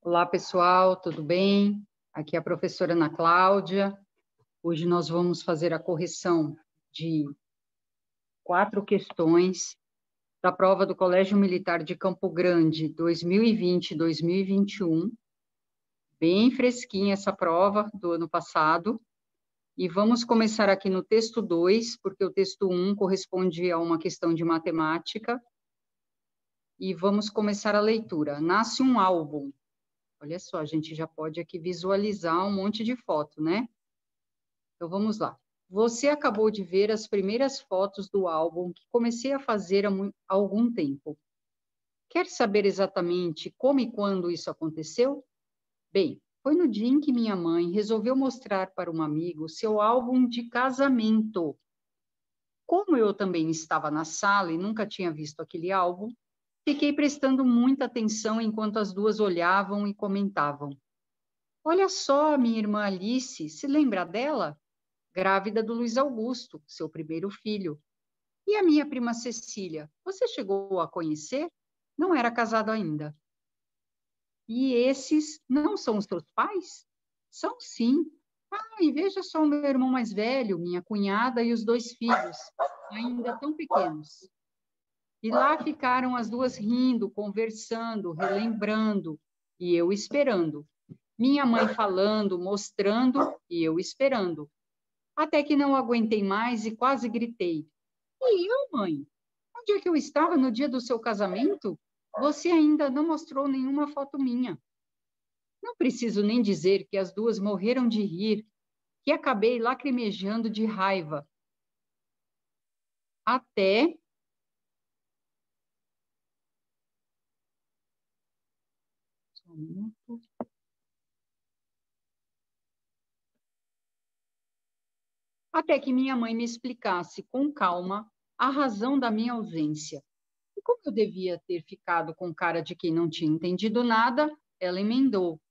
Olá, pessoal, tudo bem? Aqui é a professora Ana Cláudia. Hoje nós vamos fazer a correção de 4 questões da prova do Colégio Militar de Campo Grande 2020-2021. Bem fresquinha essa prova do ano passado. E vamos começar aqui no texto 2, porque o texto 1 corresponde a uma questão de matemática. E vamos começar a leitura. Nasce um álbum. Olha só, a gente já pode aqui visualizar um monte de foto, né? Então, vamos lá. Você acabou de ver as primeiras fotos do álbum que comecei a fazer há algum tempo. Quer saber exatamente como e quando isso aconteceu? Bem, foi no dia em que minha mãe resolveu mostrar para um amigo seu álbum de casamento. Como eu também estava na sala e nunca tinha visto aquele álbum, fiquei prestando muita atenção enquanto as duas olhavam e comentavam. Olha só, minha irmã Alice, se lembra dela? Grávida do Luiz Augusto, seu primeiro filho. E a minha prima Cecília, você chegou a conhecer? Não era casado ainda. E esses não são os seus pais? São sim. Ah, e veja só o meu irmão mais velho, minha cunhada e os 2 filhos, ainda tão pequenos. E lá ficaram as duas rindo, conversando, relembrando, e eu esperando. Minha mãe falando, mostrando, e eu esperando. Até que não aguentei mais e quase gritei. E eu, mãe? Onde é que eu estava no dia do seu casamento? Você ainda não mostrou nenhuma foto minha. Não preciso nem dizer que as duas morreram de rir, que acabei lacrimejando de raiva. Até... Só um minuto. Até que minha mãe me explicasse com calma a razão da minha ausência. E como eu devia ter ficado com cara de quem não tinha entendido nada, ela emendou.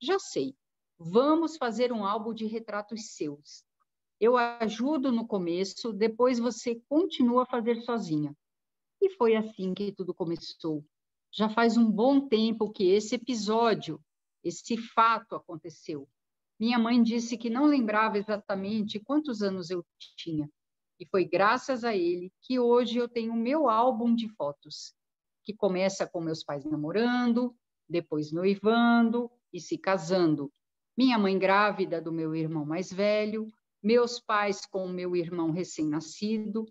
Já sei, vamos fazer um álbum de retratos seus. Eu ajudo no começo, depois você continua a fazer sozinha. E foi assim que tudo começou. Já faz um bom tempo que esse episódio, esse fato aconteceu. Minha mãe disse que não lembrava exatamente quantos anos eu tinha. E foi graças a ele que hoje eu tenho o meu álbum de fotos, que começa com meus pais namorando, depois noivando e se casando. Minha mãe grávida do meu irmão mais velho, meus pais com o meu irmão recém-nascido,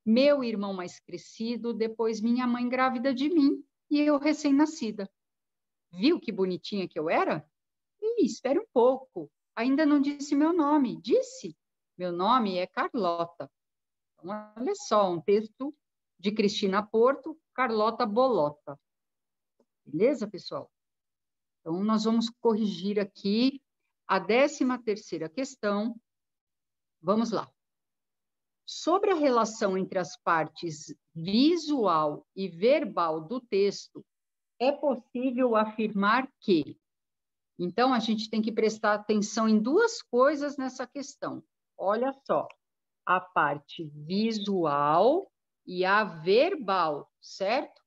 meu irmão mais crescido, depois minha mãe grávida de mim e eu recém-nascida. Viu que bonitinha que eu era? Ih, espere um pouco. Ainda não disse meu nome. Disse? Meu nome é Carlota. Então, olha só, um texto de Cristina Porto, Carlota Bolota. Beleza, pessoal? Então, nós vamos corrigir aqui a 13ª questão. Vamos lá. Sobre a relação entre as partes visual e verbal do texto, é possível afirmar que... Então, a gente tem que prestar atenção em 2 coisas nessa questão. Olha só, a parte visual e a verbal, certo?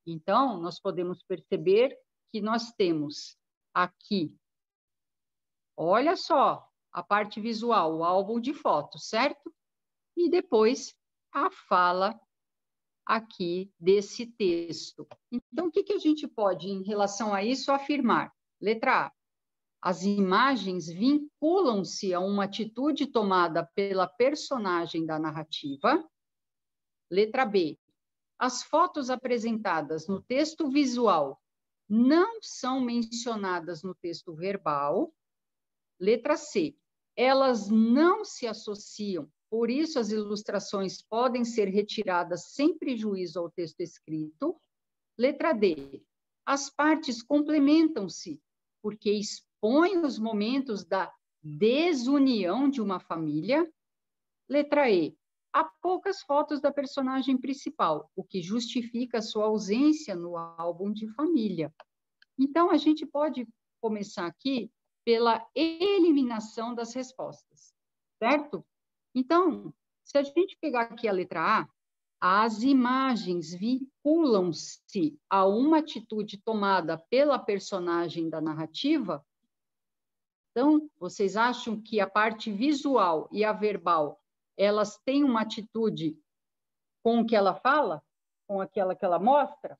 Então, nós podemos perceber que nós temos aqui, olha só, a parte visual, o álbum de fotos, certo? E depois a fala aqui desse texto. Então, o que a gente pode, em relação a isso, afirmar? Letra A. As imagens vinculam-se a uma atitude tomada pela personagem da narrativa. Letra B. As fotos apresentadas no texto visual não são mencionadas no texto verbal. Letra C. Elas não se associam, por isso as ilustrações podem ser retiradas sem prejuízo ao texto escrito. Letra D. As partes complementam-se, porque expõem os momentos da desunião de uma família. Letra E. Há poucas fotos da personagem principal, o que justifica sua ausência no álbum de família. Então, a gente pode começar aqui pela eliminação das respostas, certo? Então, se a gente pegar aqui a letra A, As imagens vinculam-se a uma atitude tomada pela personagem da narrativa. Então, vocês acham que a parte visual e a verbal, elas têm uma atitude com o que ela fala? Com aquela que ela mostra?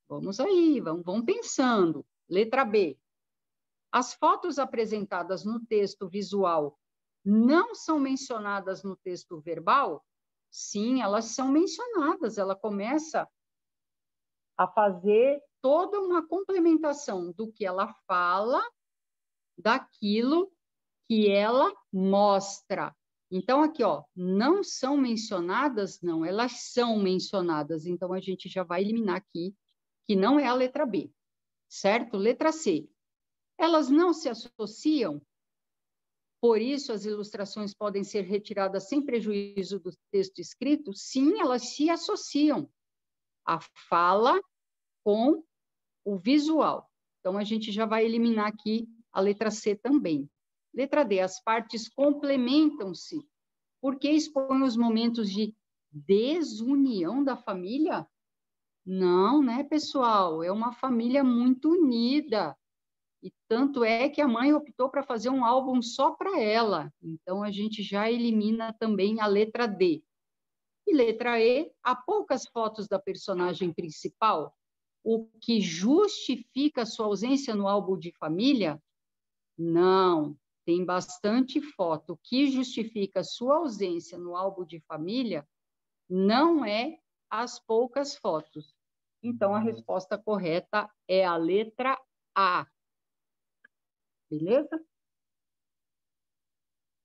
Vamos aí, vamos pensando. Letra B. As fotos apresentadas no texto visual não são mencionadas no texto verbal? Sim, elas são mencionadas. Ela começa a fazer toda uma complementação do que ela fala, daquilo que ela mostra. Então, aqui, ó, não são mencionadas? Não, elas são mencionadas. Então, a gente já vai eliminar aqui, que não é a letra B, certo? Letra C. Elas não se associam, por isso as ilustrações podem ser retiradas sem prejuízo do texto escrito? Sim, elas se associam. A fala com o visual. Então, a gente já vai eliminar aqui a letra C também. Letra D, as partes complementam-se, porque expõem os momentos de desunião da família? Não, né, pessoal? É uma família muito unida. E tanto é que a mãe optou para fazer um álbum só para ela. Então, a gente já elimina também a letra D. E letra E, há poucas fotos da personagem principal, o que justifica sua ausência no álbum de família? Não, tem bastante foto. O que justifica sua ausência no álbum de família não é as poucas fotos. Então, a resposta correta é a letra A. Beleza?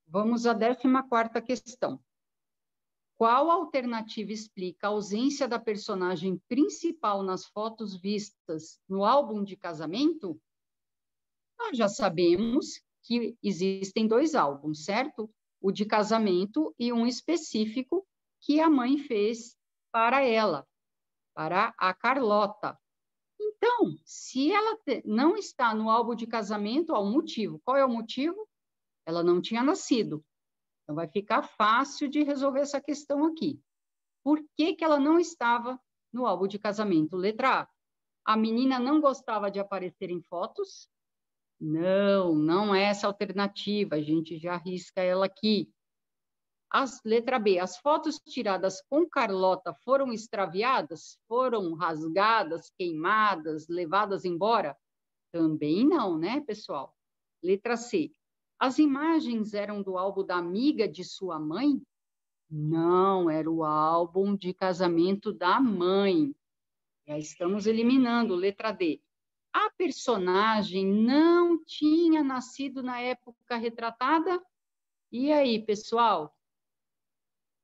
Vamos à 14ª questão. Qual alternativa explica a ausência da personagem principal nas fotos vistas no álbum de casamento? Nós já sabemos que existem 2 álbuns, certo? O de casamento e um específico que a mãe fez para ela, para a Carlota. Então, se ela não está no álbum de casamento, há um motivo. Qual é o motivo? Ela não tinha nascido. Então, vai ficar fácil de resolver essa questão aqui. Por que ela não estava no álbum de casamento? Letra A. A menina não gostava de aparecer em fotos? Não, não é essa alternativa. A gente já risca ela aqui. Letra B. As fotos tiradas com Carlota foram extraviadas? Foram rasgadas, queimadas, levadas embora? Também não, né, pessoal? Letra C. As imagens eram do álbum da amiga de sua mãe? Não, era o álbum de casamento da mãe. Já estamos eliminando. Letra D. A personagem não tinha nascido na época retratada? E aí, pessoal?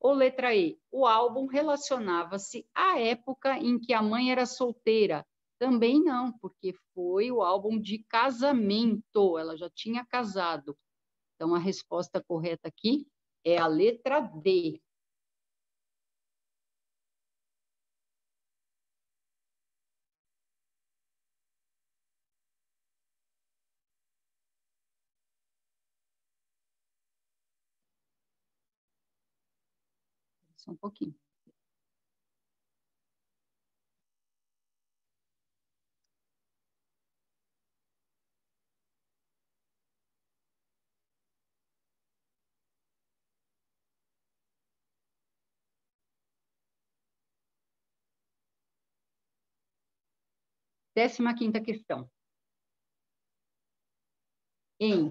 Ou letra E. O álbum relacionava-se à época em que a mãe era solteira? Também não, porque foi o álbum de casamento. Ela já tinha casado. Então, a resposta correta aqui é a letra D. Só um pouquinho. Décima quinta questão. E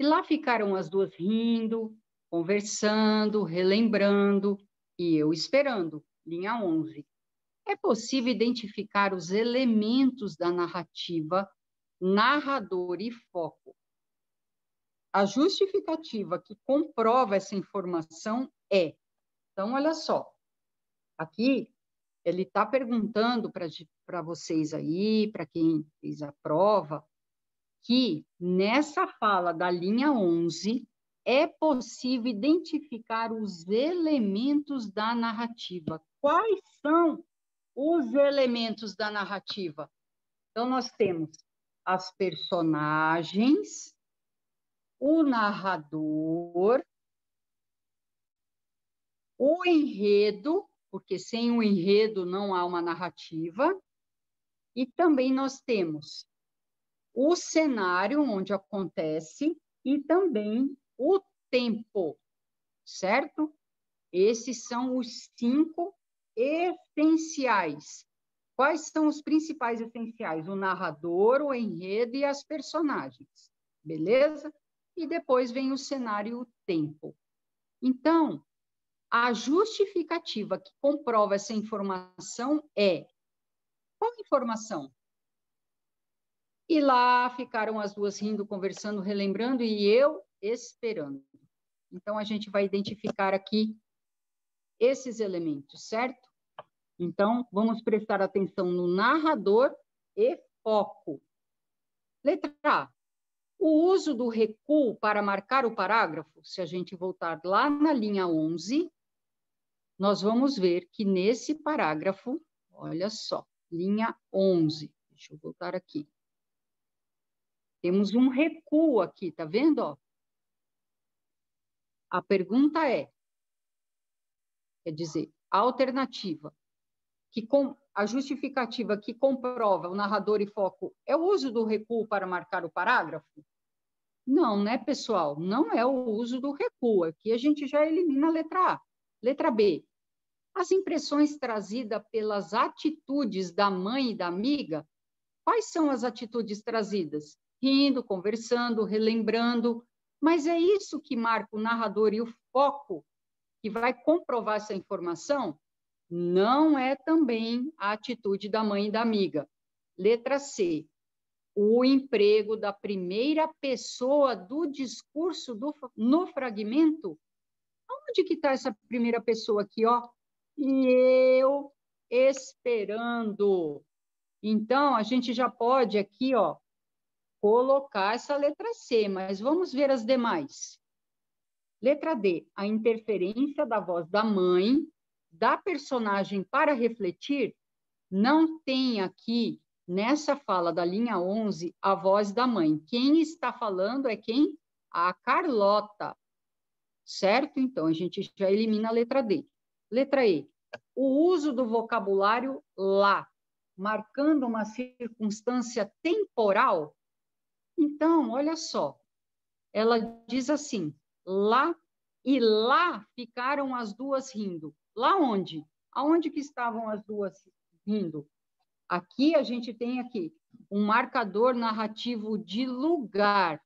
lá ficaram as duas rindo, conversando, relembrando, e eu esperando. Linha 11. É possível identificar os elementos da narrativa, narrador e foco. A justificativa que comprova essa informação é... Então, olha só. Aqui, ele está perguntando para vocês aí, para quem fez a prova, que nessa fala da linha 11 é possível identificar os elementos da narrativa. Quais são os elementos da narrativa? Então, nós temos as personagens, o narrador O enredo, porque sem o enredo não há uma narrativa, e também nós temos o cenário onde acontece e também o tempo, certo? Esses são os 5 essenciais. Quais são os principais essenciais? O narrador, o enredo e as personagens, beleza? E depois vem o cenário e o tempo. Então, a justificativa que comprova essa informação é... Qual informação? E lá ficaram as duas rindo, conversando, relembrando, e eu esperando. Então, a gente vai identificar aqui esses elementos, certo? Então, vamos prestar atenção no narrador e foco. Letra A. O uso do recuo para marcar o parágrafo, se a gente voltar lá na linha 11, nós vamos ver que nesse parágrafo, olha só, linha 11, deixa eu voltar aqui. Temos um recuo aqui, tá vendo? Ó? A pergunta é, quer dizer, a alternativa, a justificativa que comprova o narrador e foco é o uso do recuo para marcar o parágrafo? Não, né, pessoal? Não é o uso do recuo. Aqui a gente já elimina a letra A. Letra B. As impressões trazidas pelas atitudes da mãe e da amiga, quais são as atitudes trazidas? Rindo, conversando, relembrando, mas é isso que marca o narrador e o foco que vai comprovar essa informação? Não é também a atitude da mãe e da amiga. Letra C. O emprego da primeira pessoa do discurso no fragmento. Onde que está essa primeira pessoa aqui, ó? Eu esperando. Então, a gente já pode aqui, ó, colocar essa letra C, mas vamos ver as demais. Letra D, a interferência da voz da mãe, da personagem para refletir, não tem aqui, nessa fala da linha 11, a voz da mãe. Quem está falando é quem? A Carlota, certo? Então, a gente já elimina a letra D. Letra E, o uso do vocabulário lá, marcando uma circunstância temporal. Então, olha só, ela diz assim, lá, e lá ficaram as duas rindo. Lá onde? Aonde que estavam as duas rindo? Aqui a gente tem aqui um marcador narrativo de lugar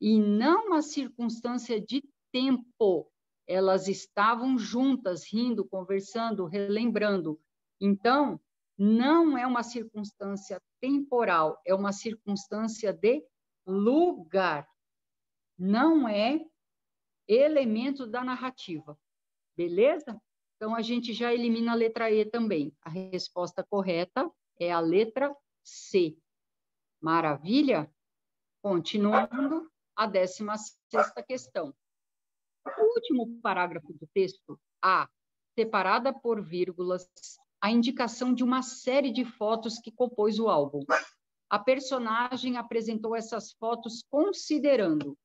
e não uma circunstância de tempo. Elas estavam juntas, rindo, conversando, relembrando. Então, não é uma circunstância temporal, é uma circunstância de lugar. Não é elemento da narrativa. Beleza? Então, a gente já elimina a letra E também. A resposta correta é a letra C. Maravilha? Continuando, a 16ª questão. O último parágrafo do texto, A, separada por vírgulas, a indicação de uma série de fotos que compôs o álbum. A personagem apresentou essas fotos considerando.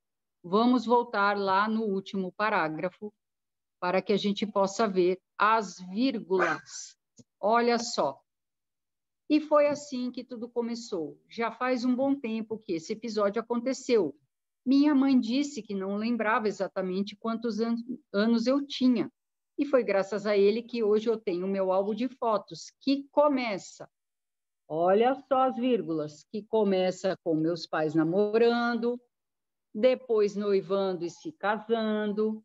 Vamos voltar lá no último parágrafo para que a gente possa ver as vírgulas. Olha só. E foi assim que tudo começou. Já faz um bom tempo que esse episódio aconteceu. Minha mãe disse que não lembrava exatamente quantos anos eu tinha. E foi graças a ele que hoje eu tenho meu álbum de fotos, que começa, olha só as vírgulas, que começa com meus pais namorando, depois noivando e se casando,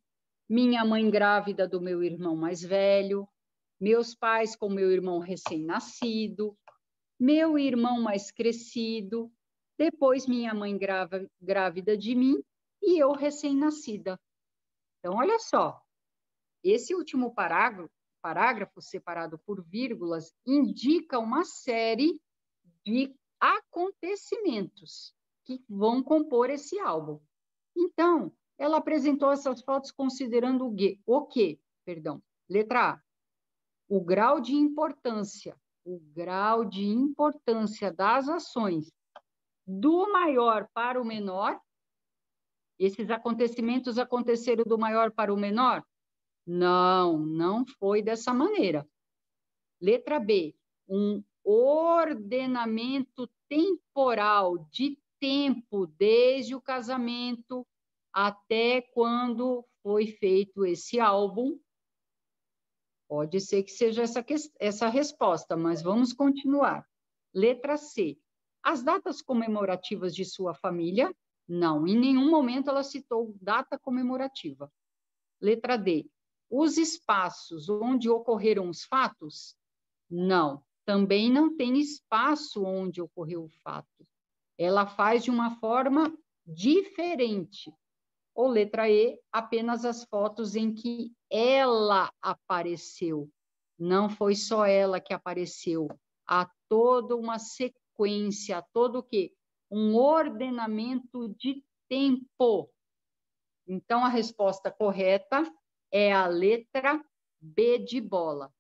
minha mãe grávida do meu irmão mais velho, meus pais com meu irmão recém-nascido, meu irmão mais crescido, depois minha mãe grávida de mim e eu recém-nascida. Então, olha só, esse último parágrafo separado por vírgulas indica uma série de acontecimentos que vão compor esse álbum. Então, ela apresentou essas fotos considerando o quê? Perdão. Letra A, o grau de importância das ações do maior para o menor. Esses acontecimentos aconteceram do maior para o menor? Não, não foi dessa maneira. Letra B, um ordenamento temporal de tempo desde o casamento até quando foi feito esse álbum. Pode ser que seja essa resposta, mas vamos continuar. Letra C. As datas comemorativas de sua família? Não, em nenhum momento ela citou data comemorativa. Letra D. Os espaços onde ocorreram os fatos? Não, também não tem espaço onde ocorreu o fato. Ela faz de uma forma diferente. Ou letra E, apenas as fotos em que ela apareceu. Não foi só ela que apareceu. Há toda uma sequência, todo o quê? Um ordenamento de tempo. Então, a resposta correta é a letra B de bola.